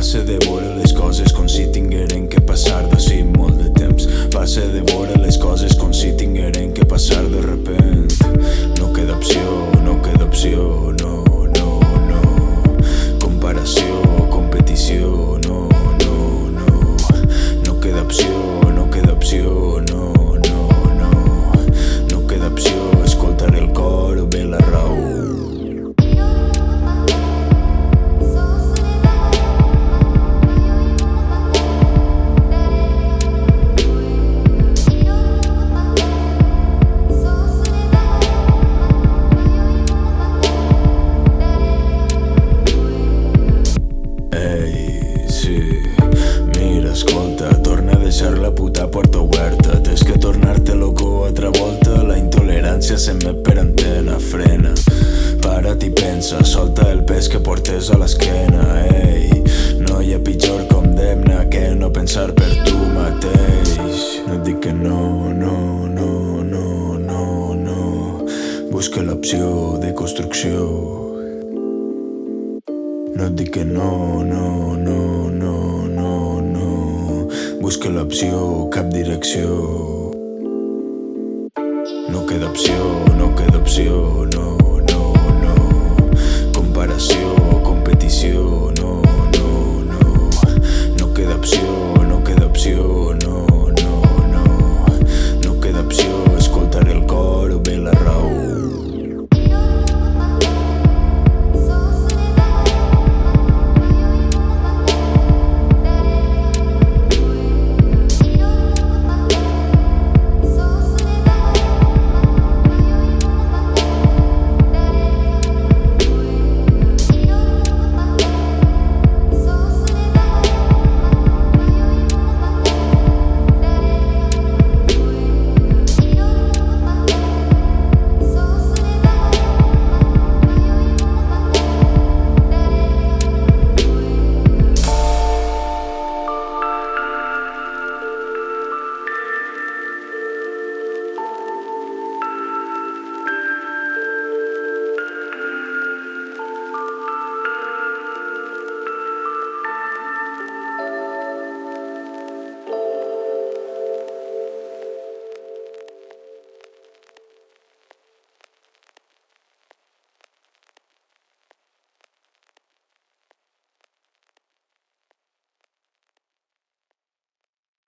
Passe de veure les coses com si tingueren que passar d'ací molt de temps. Passe de veure les coses com si tingueren que passar de repent. No queda opció, no queda opció, no, no, no. Comparació, competició, no, no, no. No queda opció, no queda opció, no, no, no. No queda opció, escoltar el cor o bé la raó. Escolta, torna a deixar la puta porta oberta. Tens que tornar-te loco altra volta. La intolerància s'emet per antena. Frena, para't i pensa. Solta el pes que portes a l'esquena. Ei, no hi ha pitjor condemna que no pensar per tu mateix. No et dic que no, no, no, no, no, no. Busca l'opció de construcció. No et dic que no, no, no, no, no, no. Busca l'opció, cap direcció. No queda opció, no queda opció, no.